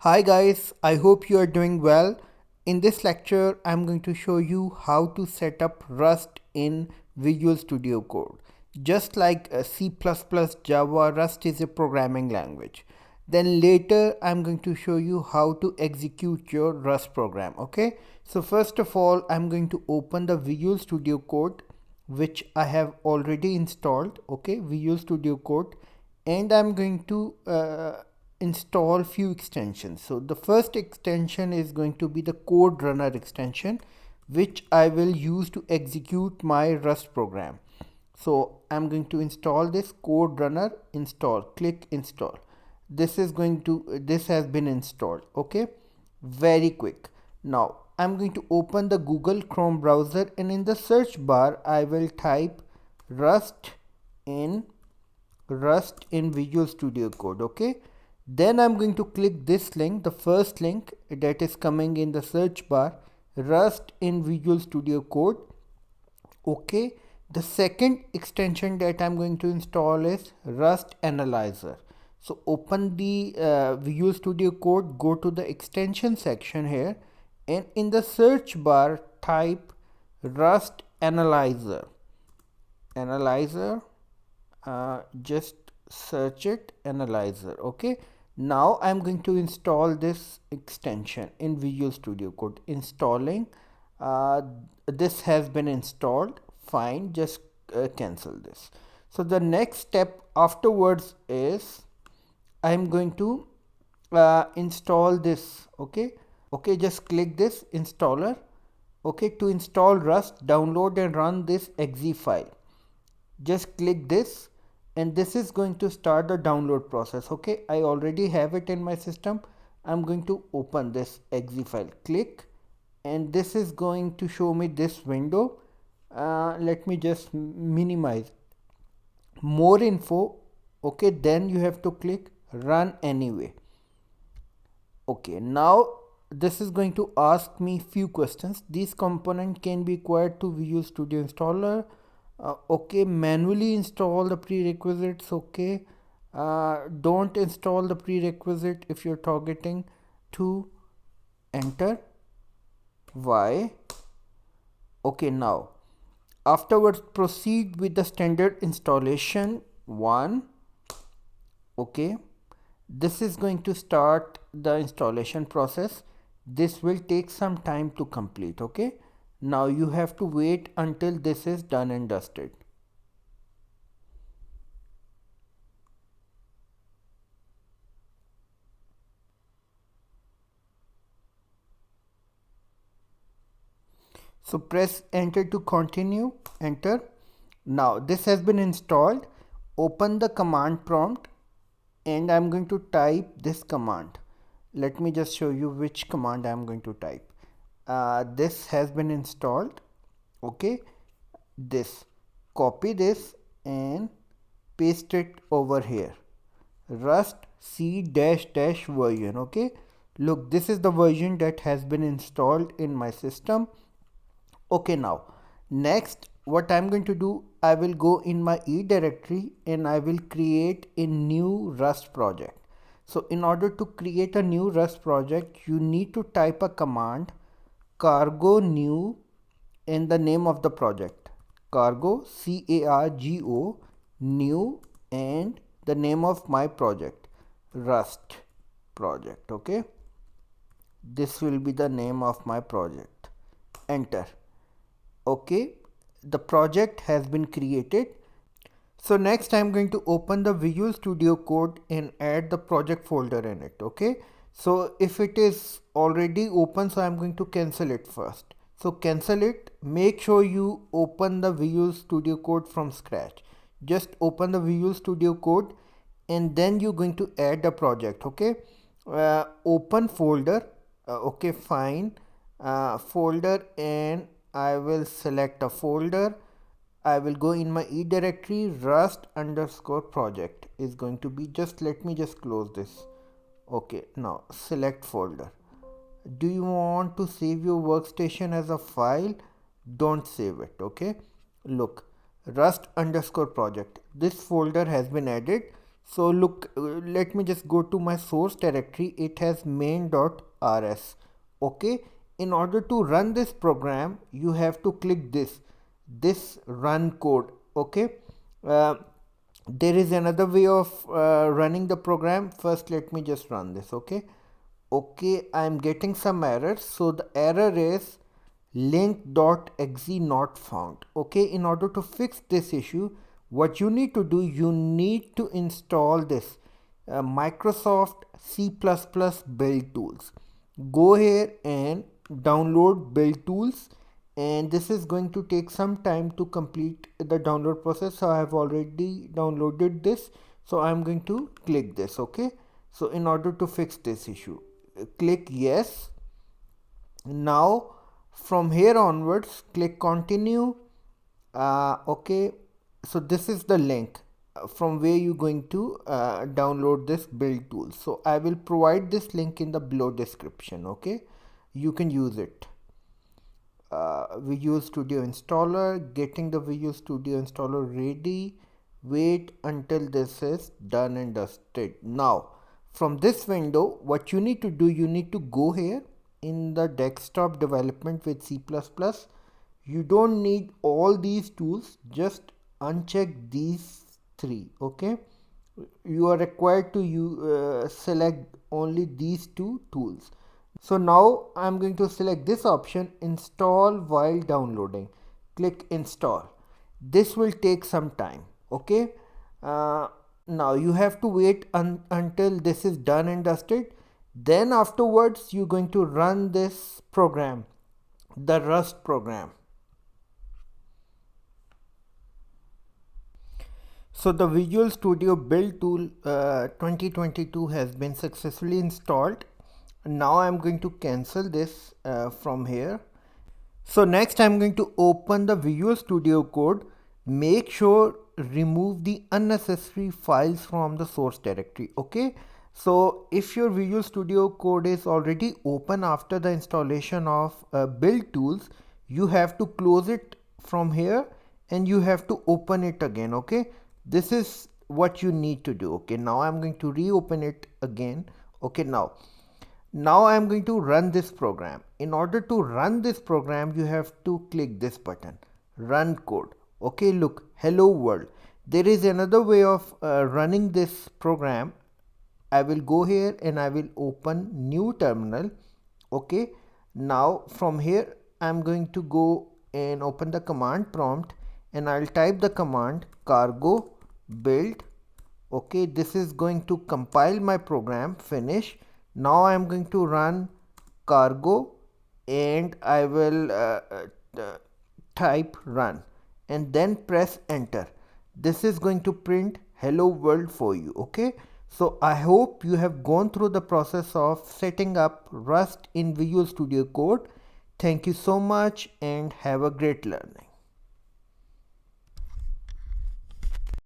Hi guys, I hope you are doing well. In this lecture, I'm going to show you how to set up Rust in Visual Studio Code. Just like C++, Java, Rust is a programming language. Then later, I'm going to show you how to execute your Rust program. Okay, so first of all, I'm going to open the Visual Studio Code which I have already installed. Okay, Visual Studio Code, and I'm going to install few extensions. So the first extension is going to be the code runner extension, which I will use to execute my Rust program. So I'm going to install this code runner, install, click install. This has been installed. Okay, very quick. Now I'm going to open the Google Chrome browser, and in the search bar I will type Rust in Visual Studio Code. Okay, then I'm going to click this link, the first link that is coming in the search bar, Rust in Visual Studio Code. Okay, the second extension that I'm going to install is Rust Analyzer. So open the Visual Studio Code, go to the extension section here, and in the search bar type Rust Analyzer. Just search it, Analyzer. Okay, now I'm going to install this extension in Visual Studio Code. Installing. This has been installed. Fine, just cancel this. So the next step afterwards is I'm going to install this. Okay, just click this installer. Okay, to install Rust, download and run this exe file. Just click this, and this is going to start the download process. Okay, I already have it in my system. I'm going to open this exe file, click, and this is going to show me this window. Let me just minimize more info. Okay, then you have to click run anyway. Okay, now this is going to ask me few questions. These component can be acquired to Visual Studio installer. Okay, manually install the prerequisites. Okay, don't install the prerequisite if you're targeting to enter. Why? Okay, now afterwards proceed with the standard installation 1. Okay, this is going to start the installation process. This will take some time to complete. Okay, now you have to wait until this is done and dusted. So press enter to continue. Enter. Now this has been installed. Open the command prompt, and I'm going to type this command. Let me just show you which command I'm going to type. This has been installed. Okay, this, copy this and paste it over here. Rust C dash dash version. Okay, look, this is the version that has been installed in my system. Okay, now next what I'm going to do, I will go in my E directory and I will create a new Rust project. So in order to create a new Rust project, you need to type a command cargo new in the name of the project. Cargo, CARGO, new, and the name of my project, Rust project. Okay, this will be the name of my project. Enter. Okay, the project has been created. So next I'm going to open the Visual Studio Code and add the project folder in it. Okay, so if it is already open, so I'm going to cancel it first. So cancel it. Make sure you open the Visual Studio Code from scratch. Just open the Visual Studio Code and then you're going to add the project. Okay, open folder. Okay, fine, folder, and I will select a folder. I will go in my E directory. Rust underscore project is going to be, just let me just close this. Okay, now select folder. Do you want to save your workstation as a file? Don't save it. Okay, look, Rust underscore project, this folder has been added. So look, let me just go to my source directory. It has main.rs. Okay, in order to run this program you have to click this run code. Okay, uh, there is another way of running the program. First let me just run this. Okay, I'm getting some errors. So the error is link.exe not found. Okay, in order to fix this issue, what you need to do, you need to install this Microsoft C++ build tools. Go here and download build tools, and this is going to take some time to complete the download process. So I have already downloaded this, so I'm going to click this. Okay, so in order to fix this issue, click yes. Now from here onwards click continue. Okay, so this is the link from where you're going to download this build tool. So I will provide this link in the below description. Okay, you can use it. Visual Studio installer, getting the Visual Studio installer ready. Wait until this is done and dusted. Now from this window, what you need to do, you need to go here in the desktop development with C++. You don't need all these tools, just uncheck these three. Okay, you are required to select only these two tools. So now I'm going to select this option, install while downloading. Click install. This will take some time. Okay, now you have to wait until this is done and dusted. Then afterwards you're going to run this program, the Rust program. So the Visual Studio Build Tool 2022 has been successfully installed. Now I'm going to cancel this from here. So next I'm going to open the Visual Studio Code. Make sure remove the unnecessary files from the source directory. Okay, so if your Visual Studio Code is already open after the installation of build tools, you have to close it from here and you have to open it again. Okay, this is what you need to do. Okay, now I'm going to reopen it again. Okay, now I'm going to run this program. In order to run this program, you have to click this button, run code. Okay, look, hello world. There is another way of running this program. I will go here and I will open new terminal. Okay, now from here I'm going to go and open the command prompt and I'll type the command cargo build. Okay, this is going to compile my program. Finish. Now I'm going to run cargo and I will type run and then press enter. This is going to print hello world for you. Okay, so I hope you have gone through the process of setting up Rust in Visual Studio Code. Thank you so much and have a great learning.